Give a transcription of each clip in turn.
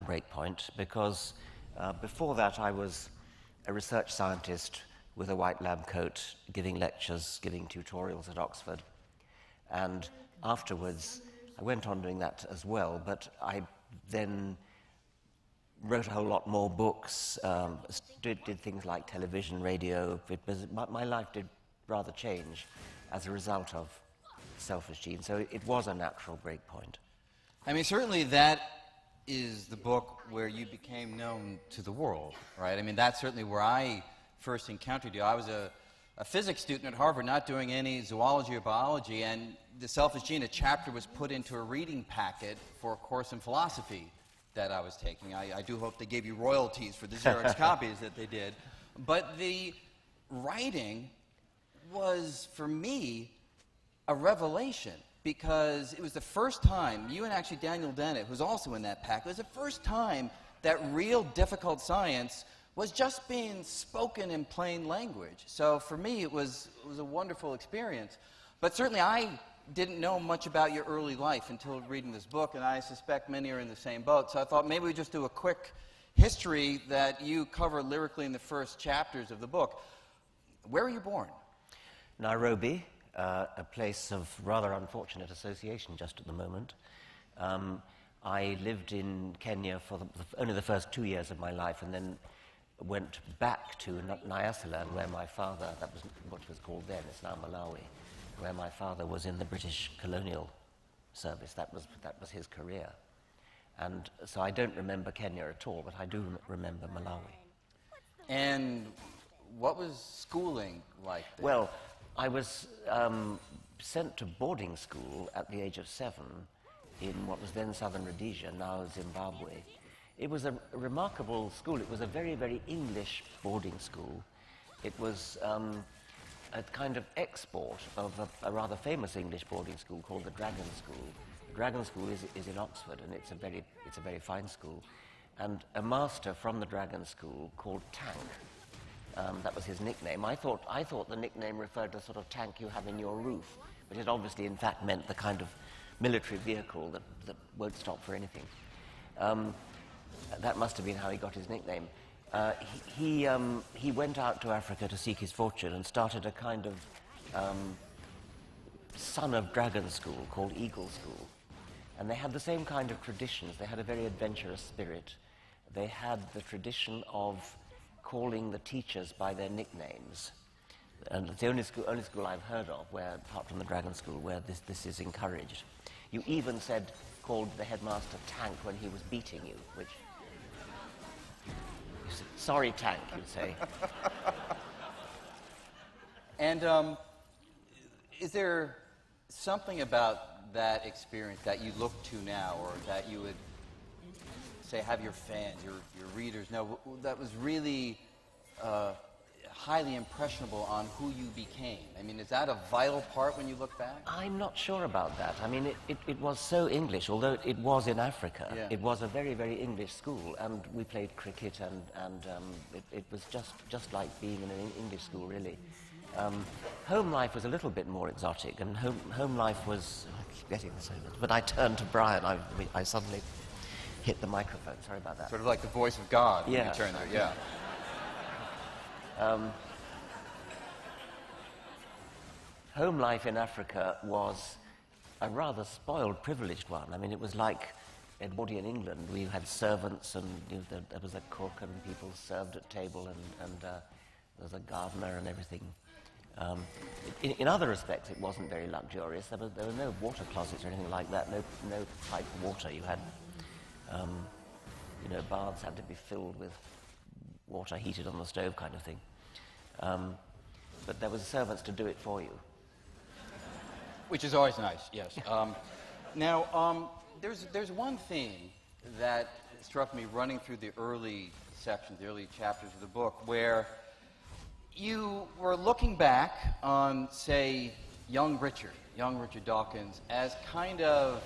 breakpoint because before that I was a research scientist with a white lab coat, giving lectures, giving tutorials at Oxford. And afterwards, I went on doing that as well, but I then wrote a whole lot more books, did things like television, radio. My life did rather change as a result of Selfish Gene, so it was a natural breakpoint. I mean, certainly that is the book where you became known to the world, right? I mean, that's certainly where I first encountered you. I was a physics student at Harvard, not doing any zoology or biology, and The Selfish Gene, a chapter was put into a reading packet for a course in philosophy that I was taking. I do hope they gave you royalties for the Xerox copies that they did. But the writing was, for me, a revelation, because it was the first time, you and actually Daniel Dennett, who's also in that pack, it was the first time that real difficult science was just being spoken in plain language. So for me, it was a wonderful experience. But certainly I didn't know much about your early life until reading this book, and I suspect many are in the same boat. So I thought maybe we'd just do a quick history that you cover lyrically in the first chapters of the book. Where were you born? Nairobi, a place of rather unfortunate association just at the moment. I lived in Kenya for only the first 2 years of my life, and then went back to Nyasaland, where my father, that was what it was called then, it's now Malawi, where my father was in the British colonial service. That was his career. And so I don't remember Kenya at all, but I do remember Malawi. And what was schooling like there? Well, I was sent to boarding school at the age of 7 in what was then Southern Rhodesia, now Zimbabwe. It was a remarkable school. It was a very, very English boarding school. It was a kind of export of a rather famous English boarding school called the Dragon School. The Dragon School is in Oxford, and it's a very fine school. And a master from the Dragon School called Tank, that was his nickname. I thought the nickname referred to the sort of tank you have in your roof, but it obviously in fact meant the kind of military vehicle that won't stop for anything. That must have been how he got his nickname. He went out to Africa to seek his fortune and started a kind of son of dragon school called Eagle School. And they had the same kind of traditions. They had a very adventurous spirit. They had the tradition of calling the teachers by their nicknames. And it's the only school I've heard of where, apart from the Dragon School, where this is encouraged. You even called the headmaster Tank when he was beating you, which... Sorry, Tank, you'd say. And is there something about that experience that you look to now, or that you would say have your fans, your readers know, that was really highly impressionable on who you became? I mean, is that a vital part when you look back? I'm not sure about that. I mean, it was so English, although it was in Africa. Yeah. It was a very, very English school, and we played cricket, and it was just like being in an English school, really. Home life was a little bit more exotic, and home life was... I keep getting this over, but I turned to Brian. I suddenly hit the microphone. Sorry about that. Sort of like the voice of God when yeah. you turn there, yeah. Home life in Africa was a rather spoiled, privileged one. I mean, it was like Edwardian England. We had servants, and there was a cook, and people served at table, and there was a gardener and everything. In other respects, it wasn't very luxurious. There were no water closets or anything like that, no pipe water. You had, baths had to be filled with water heated on the stove kind of thing. But there were servants to do it for you. Which is always nice, yes. Now, there's one thing that struck me running through the early sections, the early chapters of the book, where you were looking back on, say, young Richard Dawkins, as kind of,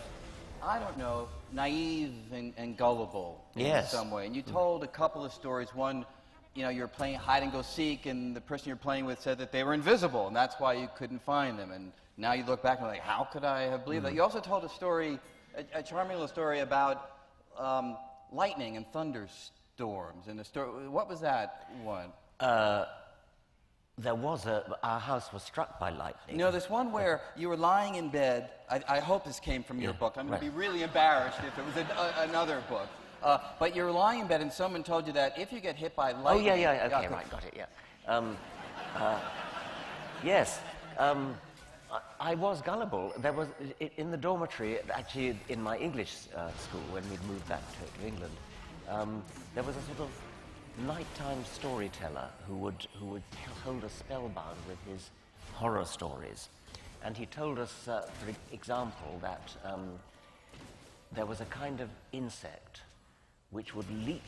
I don't know, naive and gullible in some way. And you told a couple of stories. One, you're playing hide and go seek, and the person you're playing with said that they were invisible, and that's why you couldn't find them. And now you look back and like, how could I have believed that? You also told a story, a charming little story about lightning and thunderstorms and the story. What was that one? There was our house was struck by lightning. No, there's one where you were lying in bed. I hope this came from your book. I'm going to be really embarrassed if it was another book. But you were lying in bed and someone told you that if you get hit by lightning... Oh, yeah, okay, right, got it, yeah. Yes, I was gullible. There was, in the dormitory, actually in my English school, when we'd moved back to England, there was a sort of nighttime storyteller who would hold us spellbound with his horror stories. And he told us, for example, that there was a kind of insect which would leap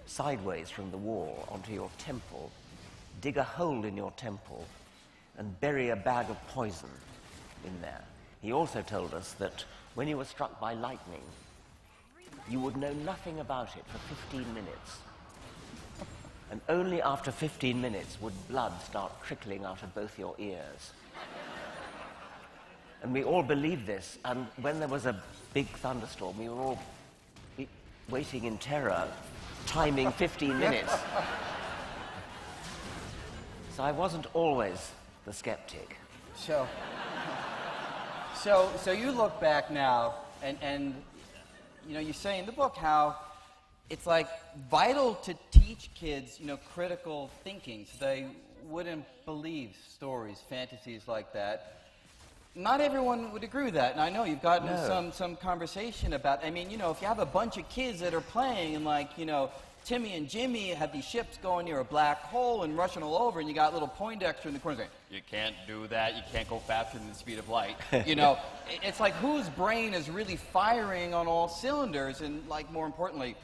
sideways from the wall onto your temple, dig a hole in your temple, and bury a bag of poison in there. He also told us that when you were struck by lightning, you would know nothing about it for 15 minutes. And only after 15 minutes would blood start trickling out of both your ears. And we all believed this, and when there was a big thunderstorm, we were all waiting in terror, timing 15 minutes. So I wasn't always the skeptic. So you look back now, and you know, you say in the book how it's like vital to teach kids, you know, critical thinking, so they wouldn't believe stories, fantasies like that. Not everyone would agree with that, and I know you've gotten some conversation about. I mean, you know, if you have a bunch of kids that are playing, and like, you know, Timmy and Jimmy have these ships going near a black hole and rushing all over, and you got little Poindexter in the corner saying, "You can't do that. You can't go faster than the speed of light." You know, it's like whose brain is really firing on all cylinders, and like more importantly,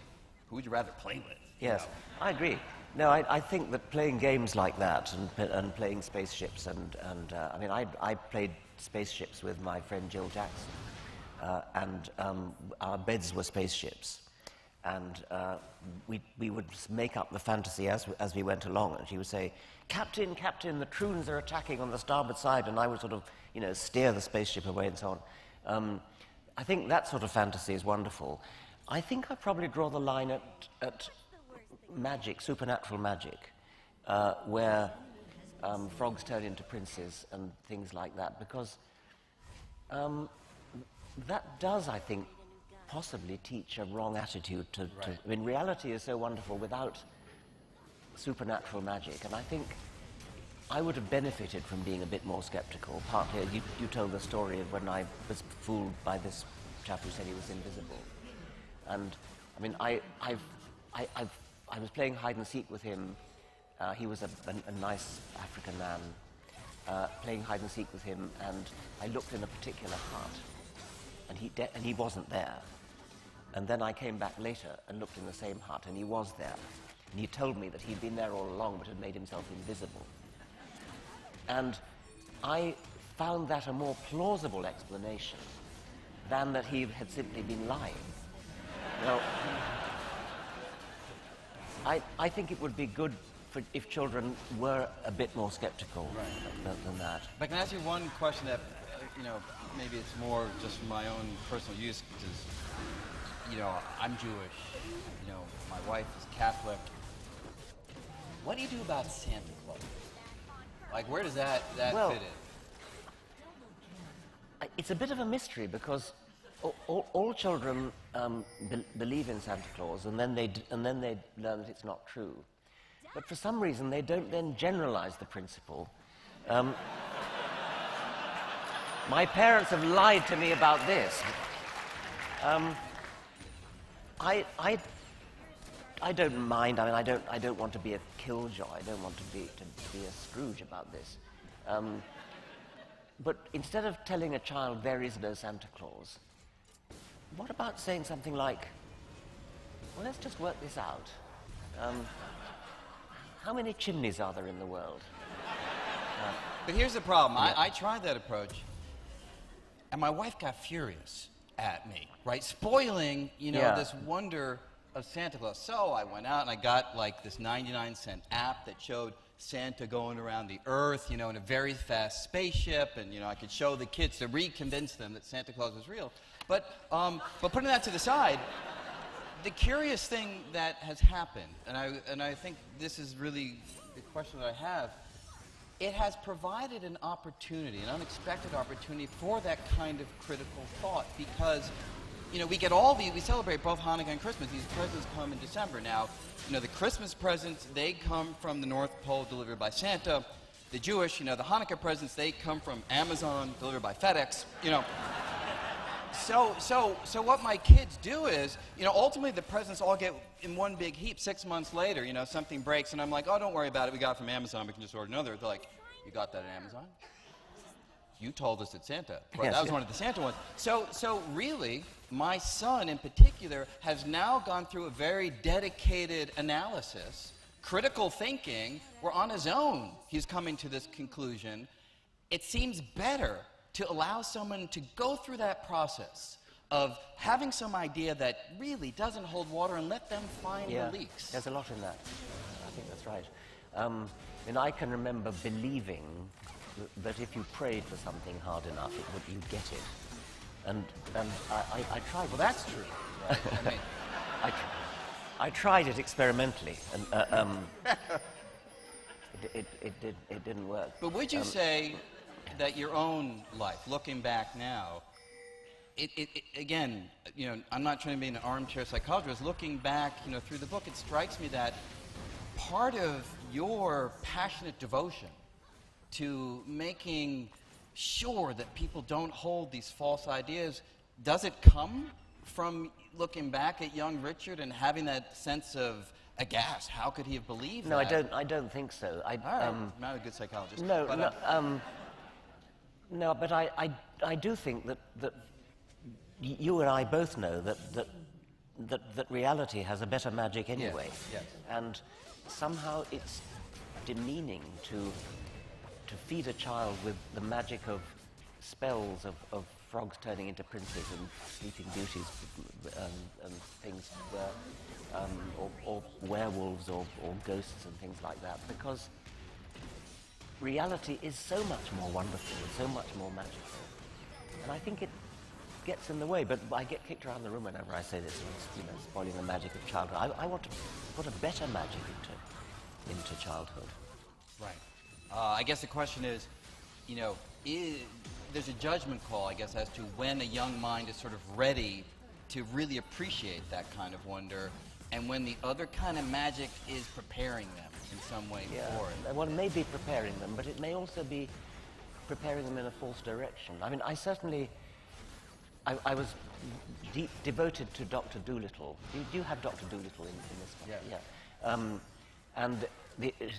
who would you rather play with? Yes, I agree. No, I think that playing games like that and playing spaceships and I mean, I played spaceships with my friend Jill Jackson, and our beds were spaceships, and we would make up the fantasy as we went along, and she would say, "Captain, Captain, the Troons are attacking on the starboard side," and I would sort of, you know, steer the spaceship away and so on. I think that sort of fantasy is wonderful. I think I probably draw the line at magic, supernatural magic, where frogs turn into princes and things like that, because that does, I think, possibly teach a wrong attitude to I mean, reality is so wonderful without supernatural magic, and I think I would have benefited from being a bit more skeptical. Partly, you told the story of when I was fooled by this chap who said he was invisible. And I mean, I was playing hide and seek with him. He was a nice African man. Playing hide and seek with him, and I looked in a particular hut, and he wasn't there. And then I came back later and looked in the same hut, and he was there. And he told me that he'd been there all along, but had made himself invisible. And I found that a more plausible explanation than that he had simply been lying. Now, I think it would be good if children were a bit more skeptical than that. But can I ask you one question that, you know, maybe it's more just for my own personal use, because, you know, I'm Jewish, you know, my wife is Catholic. What do you do about Santa Claus? Like, where does that fit in? It's a bit of a mystery, because all children believe in Santa Claus, and then they learn that it's not true. But for some reason, they don't then generalize the principle. My parents have lied to me about this. I don't mind. I mean, I don't want to be a killjoy. I don't want to be a Scrooge about this. But instead of telling a child there is no Santa Claus, what about saying something like, well, let's just work this out. How many chimneys are there in the world? But here's the problem. Yeah. I tried that approach, and my wife got furious at me, right? Spoiling, you know, this wonder of Santa Claus. So I went out and I got like this 99-cent app that showed Santa going around the earth, you know, in a very fast spaceship, and, you know, I could show the kids to reconvince them that Santa Claus was real. But putting that to the side, the curious thing that has happened, and I think this is really the question that I have, it has provided an opportunity, an unexpected opportunity for that kind of critical thought, because we get we celebrate both Hanukkah and Christmas. These presents come in December. Now, the Christmas presents, they come from the North Pole, delivered by Santa. The Jewish, the Hanukkah presents, they come from Amazon, delivered by FedEx. So what my kids do is, ultimately the presents all get in one big heap. 6 months later, something breaks, and I'm like, oh, don't worry about it. We got it from Amazon. We can just order another. They're like, you got that at Amazon? You told us at Santa. Right? Yes, that was yeah. one of the Santa ones. So really, my son in particular has now gone through a very dedicated analysis, critical thinking, where on his own he's coming to this conclusion. It seems better to allow someone to go through that process of having some idea that really doesn't hold water and let them find the leaks. There's a lot in that. I think that's right. And I can remember believing that if you prayed for something hard enough, you'd get it. And I tried. Well, that's true. Right? I mean, I tried it experimentally, and it didn't work. But would you say that your own life, looking back now, again, I'm not trying to be an armchair psychologist. Looking back, through the book, it strikes me that part of your passionate devotion to making sure that people don't hold these false ideas, does it come from looking back at young Richard and having that sense of aghast? How could he have believed that? No, I don't think so. All right, I'm not a good psychologist. No, but, no, but I do think that you and I both know that reality has a better magic anyway. Yes. And somehow it's demeaning to feed a child with the magic of spells of frogs turning into princes and sleeping beauties and things, or werewolves or ghosts and things like that, because reality is so much more wonderful and so much more magical. And I think it gets in the way, but I get kicked around the room whenever I say this, it's spoiling the magic of childhood. I want to put a better magic into childhood. Right. I guess the question is, there's a judgment call, I guess, as to when a young mind is sort of ready to really appreciate that kind of wonder, and when the other kind of magic is preparing them in some way for it. Well, it may be preparing them, but it may also be preparing them in a false direction. I mean, I was devoted to Dr. Dolittle. Do you have Dr. Dolittle in this one? Yeah. And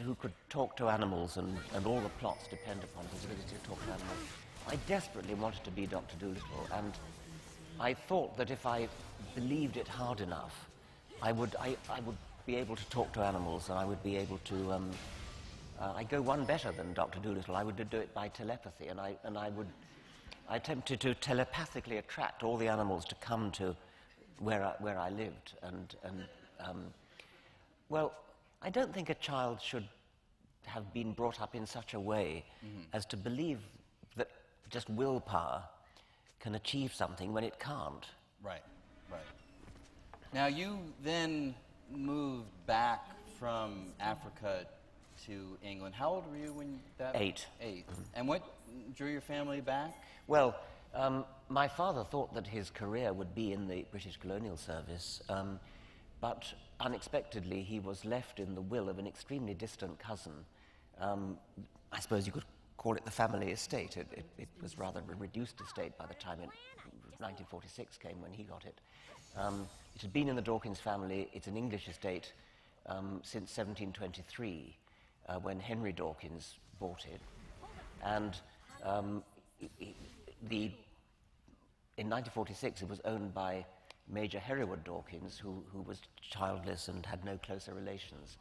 who could talk to animals, and all the plots depend upon his ability to talk to animals. I desperately wanted to be Dr. Dolittle, and I thought that if I believed it hard enough, I would be able to talk to animals, and I would be able to. I go one better than Dr. Dolittle. I would do it by telepathy, and I attempted to telepathically attract all the animals to come to where I lived, well, I don't think a child should have been brought up in such a way as to believe that just willpower can achieve something when it can't. Right. Now, you then moved back from Africa to England. How old were you when that? 8. 8. And what drew your family back? Well, my father thought that his career would be in the British Colonial Service, but unexpectedly he was left in the will of an extremely distant cousin. I suppose you could call it the family estate. It was rather a reduced estate by the time 1946 came when he got it. It had been in the Dawkins family. It's an English estate since 1723, when Henry Dawkins bought it. And in 1946, it was owned by Major Hereward Dawkins, who was childless and had no closer relations.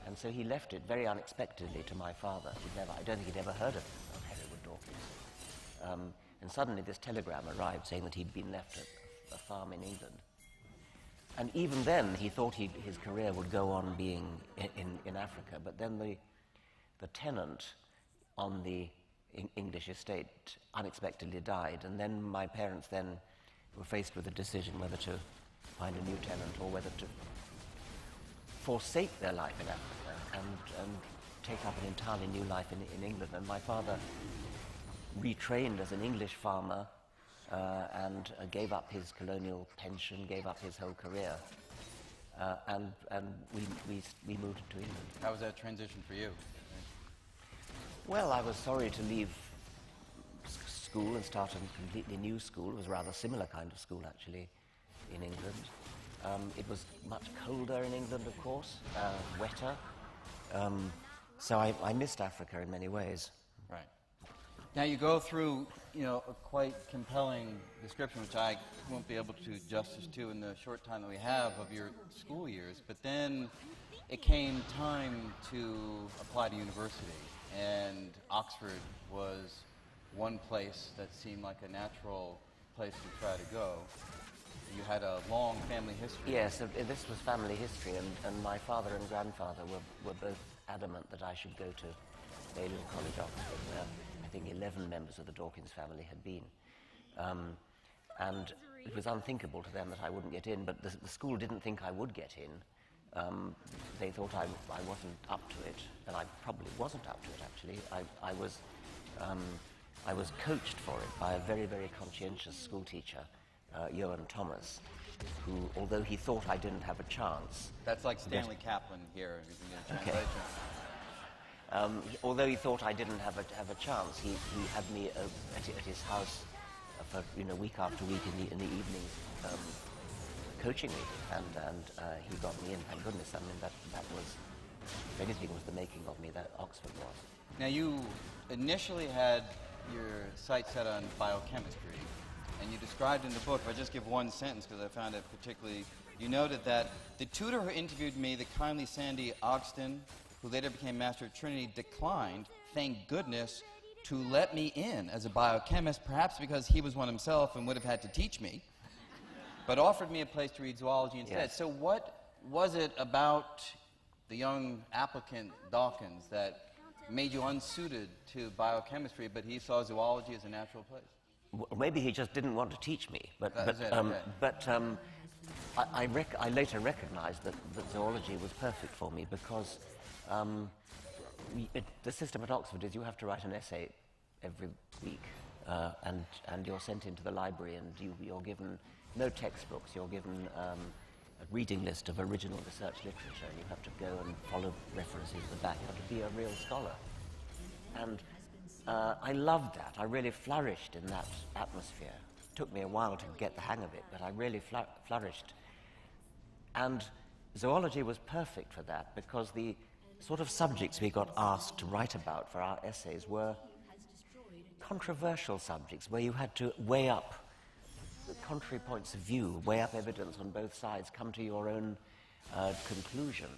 And so he left it very unexpectedly to my father. I don't think he'd ever heard of Hereward Dawkins. And suddenly this telegram arrived saying that he'd been left at a farm in England. And even then, he thought his career would go on being in Africa. But then the tenant on the English estate unexpectedly died. And then my parents then were faced with a decision whether to find a new tenant or whether to forsake their life in Africa and take up an entirely new life in England. And my father retrained as an English farmer and gave up his colonial pension, gave up his whole career, and we moved to England. How was that transition for you? Well, I was sorry to leave school and start a completely new school. It was a rather similar kind of school, actually, in England. It was much colder in England, of course, wetter. So I missed Africa in many ways. Right. Now you go through, a quite compelling description, which I won't be able to do justice to in the short time that we have of your school years. But then it came time to apply to university, and Oxford was one place that seemed like a natural place to try to go. You had a long family history. Yes, this was family history, and my father and grandfather were both adamant that I should go to Balliol College, Oxford, where I think 11 members of the Dawkins family had been. And it was unthinkable to them that I wouldn't get in, but the school didn't think I would get in. They thought I wasn't up to it, and I probably wasn't up to it, actually. I was coached for it by a very, very conscientious school teacher, Johan Thomas, who, although he thought I didn't have a chance... That's like Stanley Kaplan here in translation. Although he thought I didn't have a chance, he had me at his house for week after week in the evenings, coaching me, and he got me in. Thank goodness. I mean, that was, if anything, was the making of me that Oxford was. Now you initially had your sights set on biochemistry, and you described in the book, if I just give one sentence because I found it particularly, you noted that the tutor who interviewed me, the kindly Sandy Ogston, who later became Master of Trinity, declined, thank goodness, to let me in as a biochemist, perhaps because he was one himself and would have had to teach me, but offered me a place to read zoology instead. Yes. So what was it about the young applicant Dawkins that made you unsuited to biochemistry, but he saw zoology as a natural place? Well, maybe he just didn't want to teach me, but I later recognized that zoology was perfect for me because the system at Oxford is you have to write an essay every week, and you're sent into the library, and you're given no textbooks, you're given a reading list of original research literature, and you have to go and follow references at the back. You have to be a real scholar. And I loved that. I really flourished in that atmosphere. It took me a while to get the hang of it, but I really flourished. And zoology was perfect for that because the sort of subjects we got asked to write about for our essays were controversial subjects where you had to weigh up the contrary points of view, weigh up evidence on both sides, come to your own conclusion.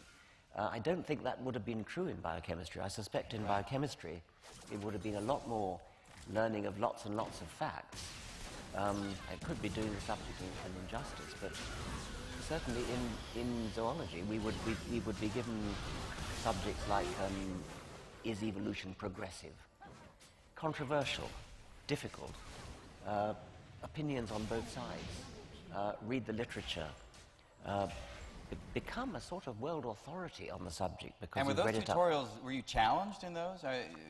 I don't think that would have been true in biochemistry. I suspect in biochemistry it would have been a lot more learning of lots and lots of facts. I could be doing the subject an injustice, but certainly in zoology we would be given subjects like is evolution progressive? Controversial, difficult, opinions on both sides, read the literature, become a sort of world authority on the subject because and were those tutorials, were you challenged in those?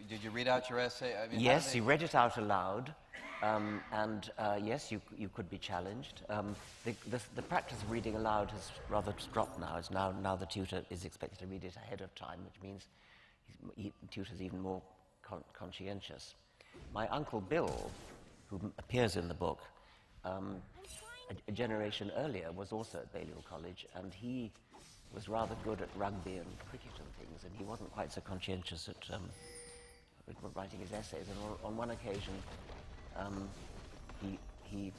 Did you read out your essay? I mean, yes, you read it out aloud, and yes, you could be challenged. The practice of reading aloud has rather dropped now. It's now the tutor is expected to read it ahead of time, which means the tutor's even more conscientious. My Uncle Bill, who appears in the book, a generation earlier was also at Balliol College, and he was rather good at rugby and cricket and things, and he wasn't quite so conscientious at writing his essays. And on one occasion, he,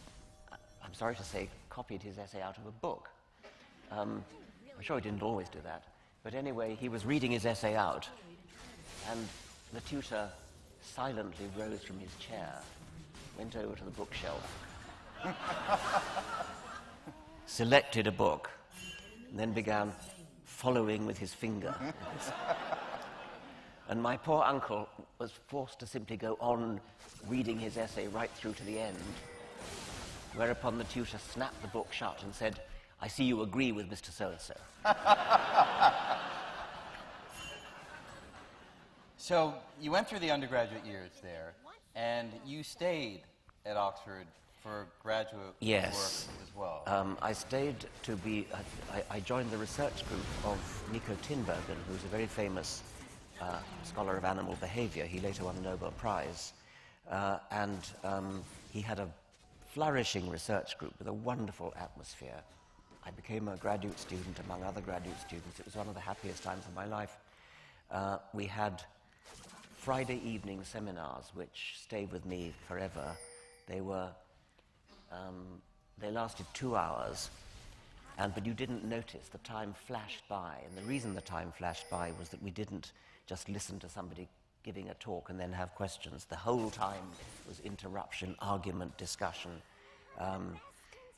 I'm sorry to say, copied his essay out of a book. I'm sure he didn't always do that, but anyway, he was reading his essay out, and the tutor silently rose from his chair, went over to the bookshelf, selected a book, and then began following with his finger. And my poor uncle was forced to simply go on reading his essay right through to the end, whereupon the tutor snapped the book shut and said, I see you agree with Mr. So-and-so. So you went through the undergraduate years there, and you stayed at Oxford for graduate Yes. work as well. I stayed to be, I joined the research group of Nico Tinbergen, who's a very famous scholar of animal behavior. He later won a Nobel Prize. And he had a flourishing research group with a wonderful atmosphere. I became a graduate student among other graduate students. It was one of the happiest times of my life. We had Friday evening seminars, which stayed with me forever. They were, they lasted 2 hours, but you didn't notice. The time flashed by, and the reason the time flashed by was that we didn't just listen to somebody giving a talk and then have questions. The whole time was interruption, argument, discussion.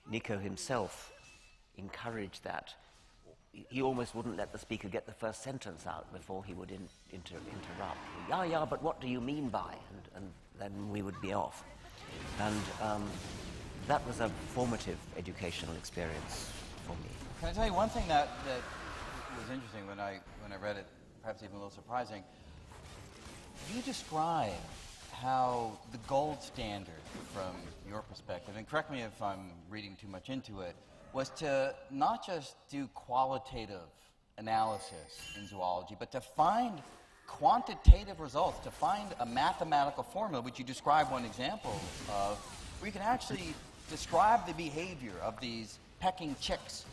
Nico himself encouraged that. He almost wouldn't let the speaker get the first sentence out before he would interrupt. Yeah, but what do you mean by? And then we would be off. And that was a formative educational experience for me. Can I tell you one thing that was interesting when I read it, perhaps even a little surprising? You describe how the gold standard from your perspective, and correct me if I'm reading too much into it, was to not just do qualitative analysis in zoology, but to find quantitative results, to find a mathematical formula, which you describe one example of, where you can actually describe the behavior of these pecking chicks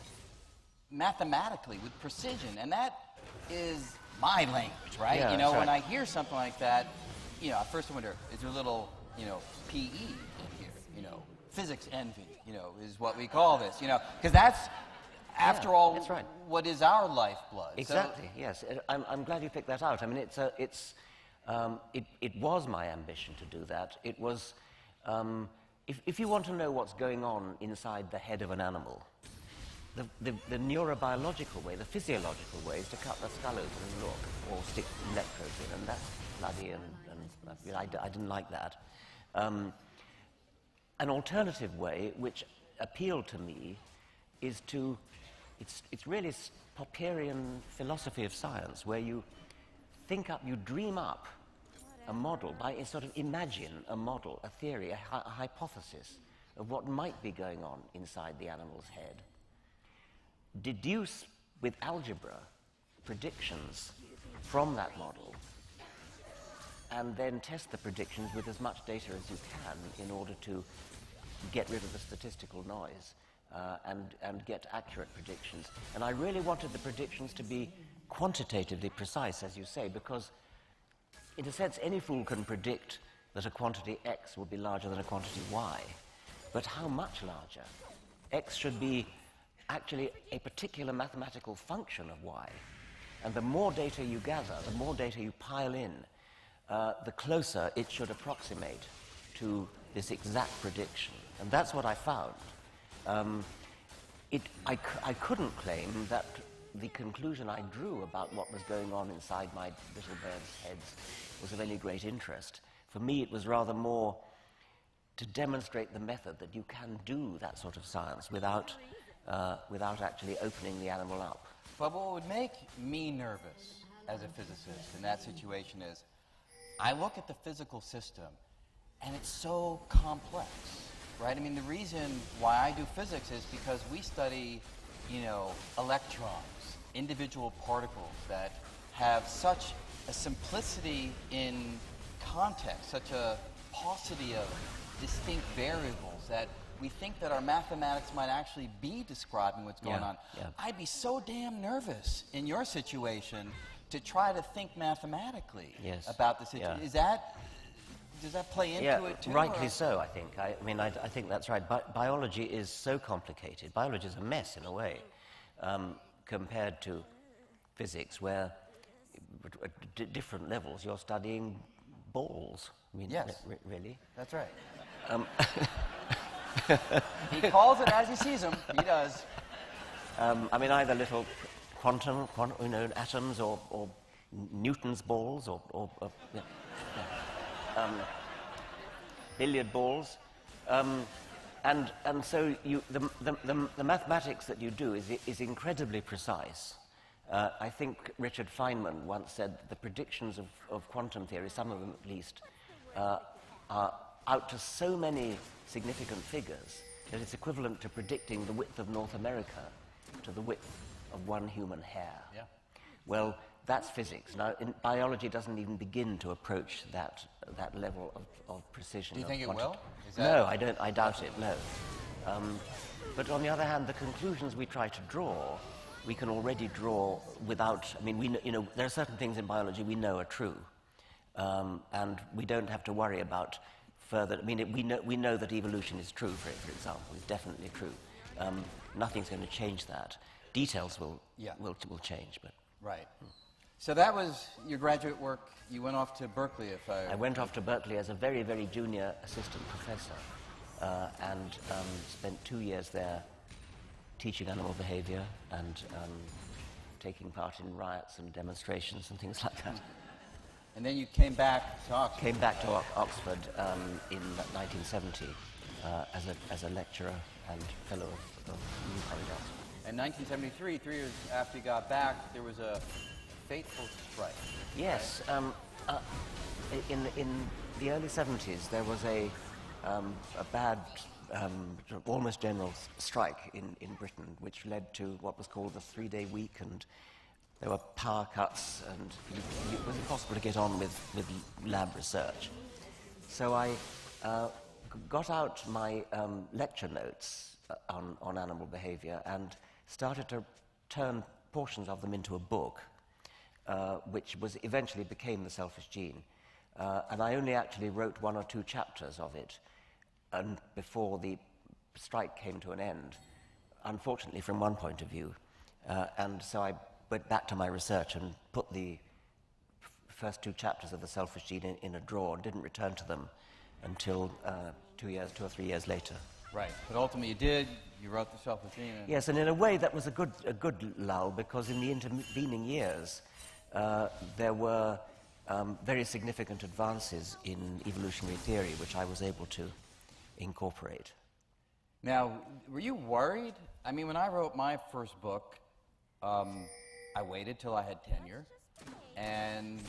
mathematically with precision. And that is my language, right? Yeah, you know, right. when I hear something like that, you know, at first I wonder, is there a little, you know, PE in here? You know, physics envy, you know, is what we call this, you know, because that's, after all, that's right. what is our lifeblood. Exactly, yes. I'm glad you picked that out. I mean, it was my ambition to do that. It was, if you want to know what's going on inside the head of an animal, the neurobiological way, the physiological way is to cut the skull open and look, or stick electrodes in, and that's bloody, and I didn't like that. An alternative way, which appealed to me, is to, it's really Popperian philosophy of science, where you think up, you dream up a model, sort of imagine a model, a theory, a hypothesis of what might be going on inside the animal's head. Deduce with algebra predictions from that model, and then test the predictions with as much data as you can in order to get rid of the statistical noise and get accurate predictions. And I really wanted the predictions to be quantitatively precise, as you say, because in a sense any fool can predict that a quantity X will be larger than a quantity Y, but how much larger? X should be actually a particular mathematical function of Y. And the more data you gather, the more data you pile in, the closer it should approximate to this exact prediction. And that's what I found. I couldn't claim that the conclusion I drew about what was going on inside my little birds' heads was of any great interest. For me, it was rather more to demonstrate the method that you can do that sort of science without actually opening the animal up. But what would make me nervous as a physicist in that situation is I look at the physical system and it's so complex, right? I mean, the reason why I do physics is because we study, you know, electrons, individual particles that have such a simplicity in context, such a paucity of distinct variables that we think that our mathematics might actually be describing what's going on. Yeah. I'd be so damn nervous in your situation to try to think mathematically about the situation. Yeah. Does that play into it too? Rightly so, I think. I mean, I think that's right. Biology is so complicated. Biology is a mess in a way, compared to physics, where at different levels you're studying balls. I mean, yes. Really? That's right. He calls it as he sees them. He does. I mean, either little quantum atoms or Newton's balls or billiard balls. and so the mathematics that you do is incredibly precise. I think Richard Feynman once said the predictions of quantum theory, some of them at least, are out to so many significant figures that it's equivalent to predicting the width of North America to the width of one human hair. Yeah. Well, that's physics. Now, biology doesn't even begin to approach that level of precision. Do you think it quantity. will? No, I don't. I doubt it. No. But on the other hand, the conclusions we try to draw, we can already draw without. I mean, there are certain things in biology we know are true, and we don't have to worry about further. I mean, we know that evolution is true. For example, it's definitely true. Nothing's going to change that. Details will change, but. Right. So that was your graduate work. You went off to Berkeley, if I went off to Berkeley as a very, very junior assistant professor and spent 2 years there teaching animal behavior and taking part in riots and demonstrations and things like that. And then you came back to Oxford. Came back to Oxford in 1970 as a lecturer and fellow of New College, Oxford. In 1973, 3 years after you got back, there was a fateful strike. Yes. In the early 70s, there was a bad, almost general strike in Britain, which led to what was called the 3-day week, and there were power cuts, and it was impossible to get on with lab research. So I got out my lecture notes on animal behavior and started to turn portions of them into a book, which eventually became The Selfish Gene. And I only actually wrote 1 or 2 chapters of it before the strike came to an end, unfortunately from one point of view. And so I went back to my research and put the first 2 chapters of The Selfish Gene in a drawer and didn't return to them until 2 or 3 years later. Right, but ultimately you did. You wrote The Selfish Gene. Yes, and in a way that was a good lull, because in the intervening years there were very significant advances in evolutionary theory, which I was able to incorporate. Now, were you worried? I mean, when I wrote my first book, I waited till I had tenure, and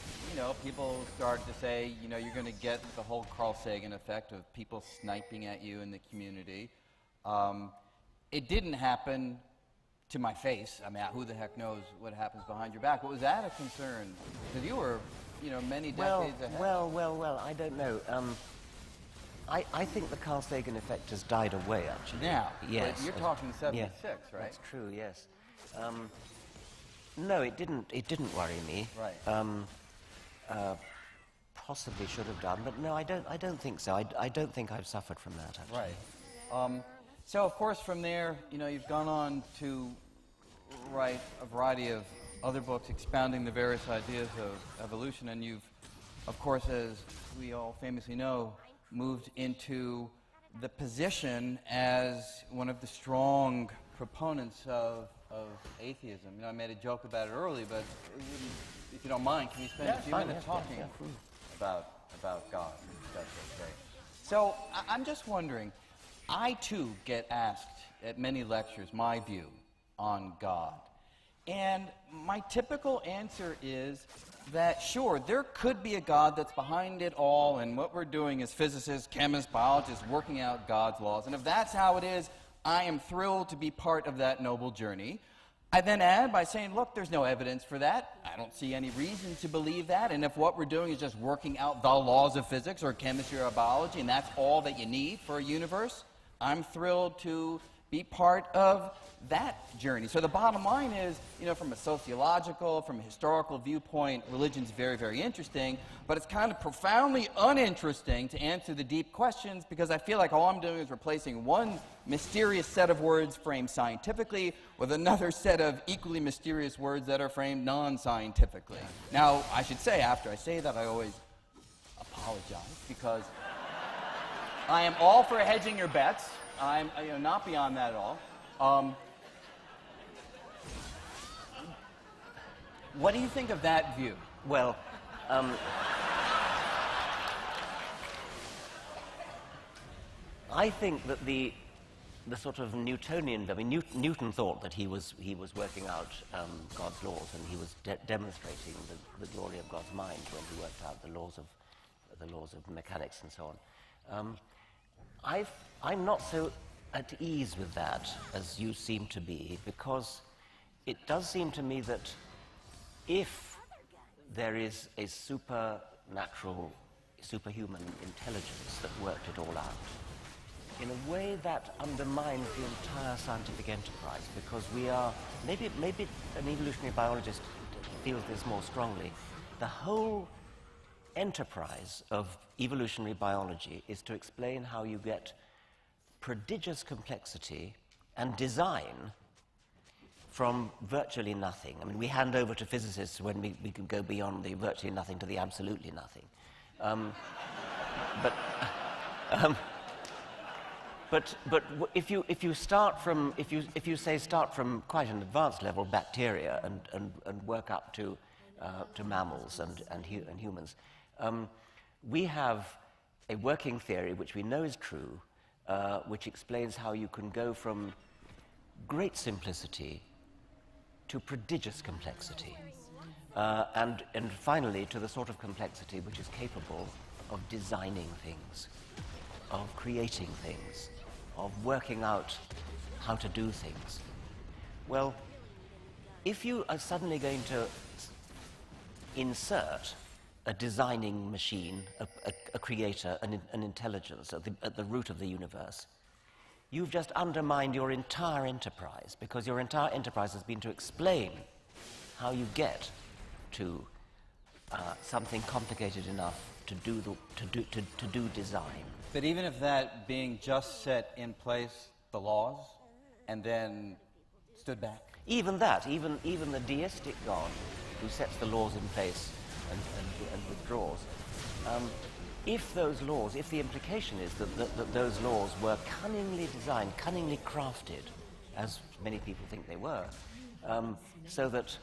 people started to say, you're going to get the whole Carl Sagan effect of people sniping at you in the community. It didn't happen to my face. I mean, who the heck knows what happens behind your back? But was that a concern? Because you were, many decades ahead. Well, I don't know. I think the Carl Sagan effect has died away, actually. Now, yes. But you're talking 76, yeah, right? That's true, yes. No, it didn't worry me. Right. Possibly should have done, but no, I don't think so. I don't think I've suffered from that, actually. Right. So, of course, from there, you've gone on to write a variety of other books expounding the various ideas of evolution, and you've, of course, as we all famously know, moved into the position as one of the strong proponents of atheism. I made a joke about it earlier, but if you don't mind, can we spend a few minutes talking about God? That's okay. So I'm just wondering, I too get asked at many lectures my view on God. And my typical answer is that, sure, there could be a God that's behind it all, and what we're doing as physicists, chemists, biologists, working out God's laws. And if that's how it is, I am thrilled to be part of that noble journey. I then add by saying, look, there's no evidence for that. I don't see any reason to believe that. And if what we're doing is just working out the laws of physics or chemistry or biology, and that's all that you need for a universe, I'm thrilled to be part of that journey. So the bottom line is, from a sociological, from a historical viewpoint, religion's very, very interesting, but it's kind of profoundly uninteresting to answer the deep questions, because I feel like all I'm doing is replacing one mysterious set of words framed scientifically with another set of equally mysterious words that are framed non-scientifically. Now, I should say, after I say that, I always apologize, because I am all for hedging your bets. I'm not beyond that at all. What do you think of that view? Well, I think that the sort of Newtonian. I mean, Newton thought that he was working out God's laws, and he was demonstrating the glory of God's mind when he worked out the laws of mechanics and so on. I'm not so at ease with that as you seem to be, because it does seem to me that if there is a supernatural, superhuman intelligence that worked it all out, in a way that undermines the entire scientific enterprise, because we are, maybe an evolutionary biologist feels this more strongly, the whole enterprise of evolutionary biology is to explain how you get prodigious complexity and design from virtually nothing. I mean, we hand over to physicists when we can go beyond the virtually nothing to the absolutely nothing. But if you start from quite an advanced level, bacteria, and work up to mammals and humans, we have a working theory which we know is true, which explains how you can go from great simplicity to prodigious complexity, and finally to the sort of complexity which is capable of designing things, of creating things, of working out how to do things. Well, if you are suddenly going to insert a designing machine, a creator, an intelligence at the root of the universe, you've just undermined your entire enterprise, because your entire enterprise has been to explain how you get to something complicated enough to do design. But even if that being just set in place the laws and then stood back? Even that, even the deistic God who sets the laws in place and withdraws, if those laws, if the implication is that those laws were cunningly designed, cunningly crafted, as many people think they were, so that